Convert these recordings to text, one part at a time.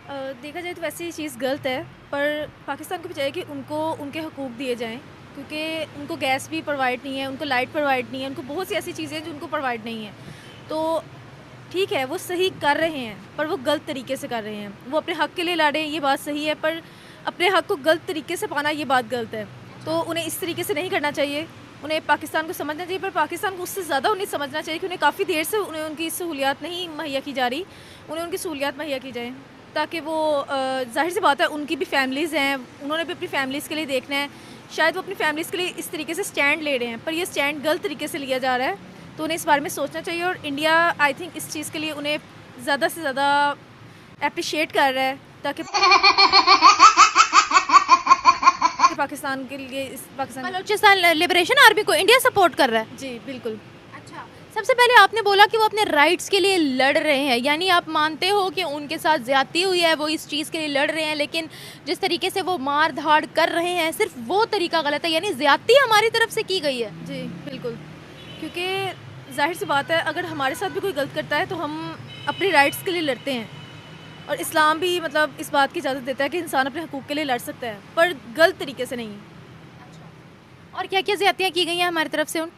देखा जाए तो वैसे ये चीज़ गलत है, पर पाकिस्तान को भी चाहिए कि उनको उनके हकूक़ दिए जाएँ, क्योंकि उनको गैस भी प्रोवाइड नहीं है, उनको लाइट प्रोवाइड नहीं है, उनको बहुत सी ऐसी चीज़ें हैं जो उनको प्रोवाइड नहीं है। तो ठीक है, वो सही कर रहे हैं, पर वो गलत तरीके से कर रहे हैं। वो अपने हक़ के लिए लड़ ये बात सही है, पर अपने हक़ को गलत तरीके से पाना ये बात गलत है। तो उन्हें इस तरीके से नहीं करना चाहिए, उन्हें पाकिस्तान को समझना चाहिए, पर पाकिस्तान को उससे ज़्यादा उन्हें समझना चाहिए कि उन्हें काफ़ी देर से उन्हें उनकी सहूलियात नहीं मुहैया की जा रही, उन्हें उनकी सहूलियात मुहैया की जाएँ। ताकि वो ज़ाहिर-सी बात है उनकी भी फैमिलीज़ हैं, उन्होंने भी अपनी फैमिलीज़ के लिए देखना है। शायद वो अपनी फैमिलीज़ के लिए इस तरीके से स्टैंड ले रहे हैं, पर ये स्टैंड गलत तरीके से लिया जा रहा है, तो उन्हें इस बारे में सोचना चाहिए और इंडिया आई थिंक इस चीज़ के लिए उन्हें ज़्यादा से ज़्यादा एप्रिशिएट कर रहा है ताकि पाकिस्तान के लिए इस पाकिस्तान बलूचिस्तान लिबरेशन आर्मी को इंडिया सपोर्ट कर रहा है। जी, बिल्कुल। अच्छा, सबसे पहले आपने बोला कि वो अपने राइट्स के लिए लड़ रहे हैं, यानी आप मानते हो कि उनके साथ ज़्यादती हुई है, वो इस चीज़ के लिए लड़ रहे हैं, लेकिन जिस तरीके से वो मार धाड़ कर रहे हैं सिर्फ वो तरीका गलत है, यानी ज़्यादती हमारी तरफ से की गई है। जी, बिल्कुल। क्योंकि ज़ाहिर-सी बात है अगर हमारे साथ भी कोई गलत करता है तो हम अपने राइट्स के लिए लड़ते हैं और इस्लाम भी मतलब इस बात की इजाज़त देता है कि इंसान अपने हकूक़ के लिए लड़ सकता है, पर गलत तरीके से नहीं। और क्या-क्या ज़्यादतियाँ की गई हैं हमारी तरफ से उन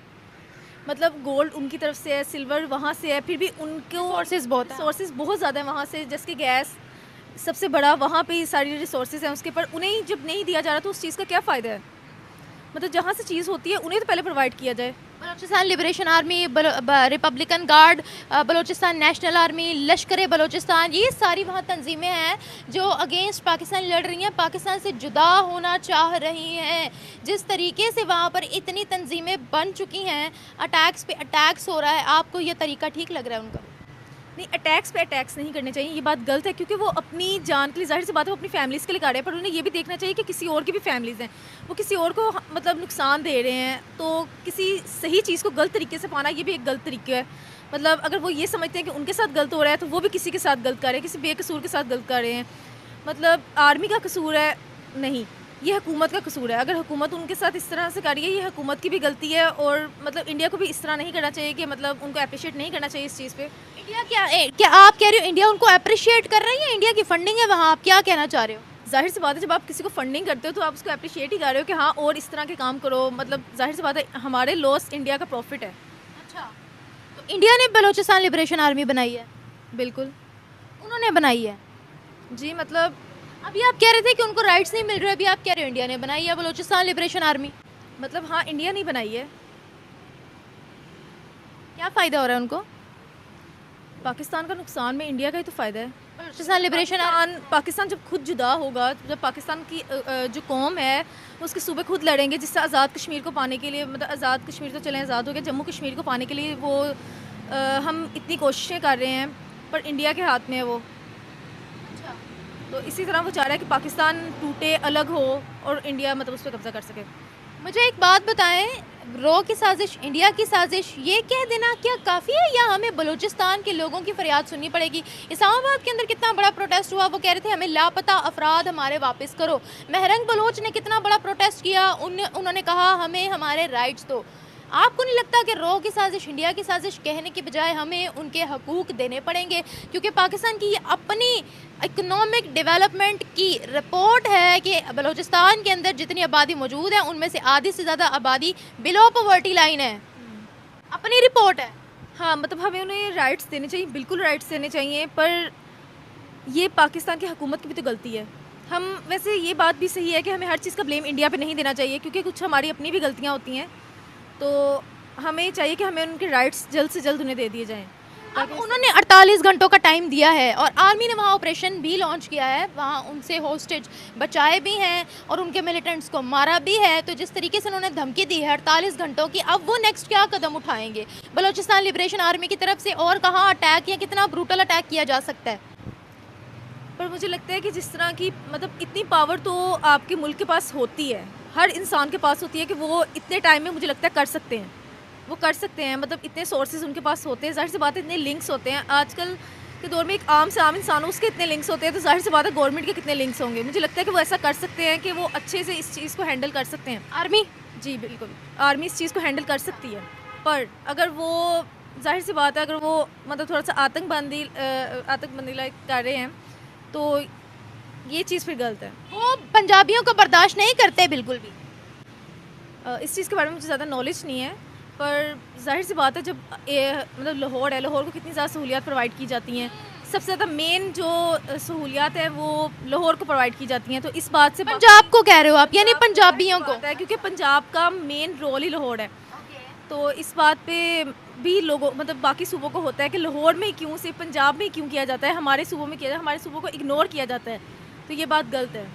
मतलब गोल्ड उनकी तरफ से है, सिल्वर वहाँ से है, फिर भी उनको सोर्सेज़ बहुत ज़्यादा है वहाँ से, जैसे कि गैस सबसे बड़ा वहाँ पे ही सारी रिसोर्सेज़ हैं उसके, पर उन्हें जब नहीं दिया जा रहा तो उस चीज़ का क्या फ़ायदा है? मतलब जहाँ से चीज़ होती है उन्हें तो पहले प्रोवाइड किया जाए। Balochistan liberation army, Republican guard, Balochistan national army, लश्कर बलूचिस्तान, ये सारी वहाँ तंजीमें हैं जो अगेंस्ट पाकिस्तान लड़ रही हैं, पाकिस्तान से जुदा होना चाह रही हैं। जिस तरीके से वहाँ पर इतनी तंजीमें बन चुकी हैं, अटैक्स पे अटैक्स हो रहा है, आपको ये तरीका ठीक लग रहा है उनका? नहीं, अटैक्स पे अटैक्स नहीं करने चाहिए, ये बात गलत है क्योंकि वो अपनी जान के लिए ज़ाहिर सी बात है वो अपनी फैमिलीज़ के लिए कर रहे हैं, पर उन्हें ये भी देखना चाहिए कि किसी और की भी फैमिलीज़ हैं, वो किसी और को मतलब नुकसान दे रहे हैं, तो किसी सही चीज़ को गलत तरीके से पाना ये भी एक गलत तरीका है। मतलब अगर वो ये समझते हैं कि उनके साथ गलत हो रहा है तो वो भी किसी के साथ गलत कर रहे हैं, किसी बेकसूर के साथ गलत कर रहे हैं। मतलब आर्मी का कसूर है नहीं, ये हुकूमत का कसूर है। अगर हुकूमत उनके साथ इस तरह से कर रही है, ये हुकूमत की भी गलती है और मतलब इंडिया को भी इस तरह नहीं करना चाहिए कि मतलब उनको एप्रिशिएट नहीं करना चाहिए इस चीज़ पे। इंडिया क्या आप कह रहे हो इंडिया उनको अप्रिशिएट कर रही है? इंडिया की फंडिंग है वहाँ, आप क्या कहना चाह रहे हो? ज़ाहिर सी बात है जब आप किसी को फंडिंग करते हो तो आप उसको एप्रिशिएट ही कर रहे हो कि हाँ और इस तरह के काम करो, मतलब ज़ाहिर सी बात है हमारे लॉस इंडिया का प्रॉफिट है। अच्छा, तो इंडिया ने बलूचिस्तान लिबरेशन आर्मी बनाई है? बिल्कुल। उन्होंने बनाई है? जी, मतलब अभी आप कह रहे थे कि उनको राइट्स नहीं मिल रहे, अभी आप कह रहे हो इंडिया ने बनाई है बलूचिस्तान लिबरेशन आर्मी। हाँ, इंडिया नहीं बनाई है। क्या फ़ायदा हो रहा है उनको? पाकिस्तान का नुकसान में इंडिया का ही तो फ़ायदा है। बलूचिस्तान लिबरेशन पाकिस्तान जब खुद जुदा होगा, जब पाकिस्तान की जो कौम है उसके सूबे खुद लड़ेंगे जिससे आज़ाद कश्मीर को पाने के लिए, मतलब आज़ाद कश्मीर तो चलें आज़ाद हो गया, जम्मू कश्मीर को पाने के लिए वो हम इतनी कोशिशें कर रहे हैं पर इंडिया के हाथ में है वो। अच्छा, तो इसी तरह वो चाह रहा है कि पाकिस्तान टूटे, अलग हो और इंडिया मतलब उस पर कब्ज़ा कर सके। मुझे एक बात बताएं, रॉ की साजिश, इंडिया की साजिश, ये कह देना क्या काफ़ी है या हमें बलूचिस्तान के लोगों की फरियाद सुननी पड़ेगी? इस्लामाबाद के अंदर कितना बड़ा प्रोटेस्ट हुआ, वो कह रहे थे हमें लापता अफराद हमारे वापस करो। महरंग बलोच ने कितना बड़ा प्रोटेस्ट किया, उन्होंने कहा हमें हमारे राइट्स दो। आपको नहीं लगता कि रॉ की साजिश, इंडिया की साजिश कहने के बजाय हमें उनके हकूक़ देने पड़ेंगे? क्योंकि पाकिस्तान की ये अपनी इकोनॉमिक डेवलपमेंट की रिपोर्ट है कि बलूचिस्तान के अंदर जितनी आबादी मौजूद है उनमें से आधी से ज़्यादा आबादी बिलो पॉवर्टी लाइन है, अपनी रिपोर्ट है। हाँ, मतलब हमें उन्हें राइट्स देने चाहिए, बिल्कुल राइट्स देने चाहिए, पर ये पाकिस्तान की हुकूमत की भी तो गलती है। हम वैसे ये बात भी सही है कि हमें हर चीज़ का ब्लेम इंडिया पे नहीं देना चाहिए क्योंकि कुछ हमारी अपनी भी गलतियाँ होती हैं, तो हमें चाहिए कि हमें उनके राइट्स जल्द से जल्द उन्हें दे दिए जाएँ। अब उन्होंने 48 घंटों का टाइम दिया है और आर्मी ने वहाँ ऑपरेशन भी लॉन्च किया है, वहाँ उनसे होस्टेज बचाए भी हैं और उनके मिलिटेंट्स को मारा भी है। तो जिस तरीके से उन्होंने धमकी दी है 48 घंटों की, अब वो नेक्स्ट क्या कदम उठाएंगे बलूचिस्तान लिबरेशन आर्मी की तरफ से, और कहाँ अटैक या कितना ब्रूटल अटैक किया जा सकता है? पर मुझे लगता है कि जिस तरह की मतलब इतनी पावर तो आपके मुल्क के पास होती है, हर इंसान के पास होती है कि वो इतने टाइम में मुझे लगता है कर सकते हैं, वो कर सकते हैं। मतलब इतने सोर्सेज उनके पास होते हैं, ज़ाहिर सी बात है इतने लिंक्स होते हैं आजकल के दौर में, एक आम से आम इंसान हो उसके इतने लिंक्स होते हैं, तो ज़ाहिर सी बात है गवर्नमेंट के कितने लिंक्स होंगे। मुझे लगता है कि वो ऐसा कर सकते हैं कि वो अच्छे से इस चीज़ को हैंडल कर सकते हैं। आर्मी, जी बिल्कुल, आर्मी इस चीज़ को हैंडल कर सकती है, पर अगर वो ज़ाहिर सी बात है अगर वो मतलब थोड़ा सा आतंकबंदी लाइक कर रहे हैं तो ये चीज़ फिर गलत है। वो पंजाबियों को बर्दाश्त नहीं करते बिल्कुल भी। इस चीज़ के बारे में मुझे ज़्यादा नॉलेज नहीं है, पर ज़ाहिर सी बात है जब मतलब लाहौर है, लाहौर को कितनी ज़्यादा सहूलियात प्रोवाइड की जाती हैं। सबसे ज़्यादा मेन जो सहूलियात है वो लाहौर को प्रोवाइड की जाती हैं, तो इस बात से पंजाब को कह रहे हो आप, यानी पंजाबियों को? बात है क्योंकि पंजाब का मेन रोल ही लाहौर है। तो इस बात पे भी लोगों मतलब बाकी सूबों को होता है कि लाहौर में ही क्यों, सिर्फ पंजाब में ही क्यों किया जाता है, हमारे सूबों में किया जाता है, हमारे सूबों को इग्नोर किया जाता है, तो ये बात गलत है।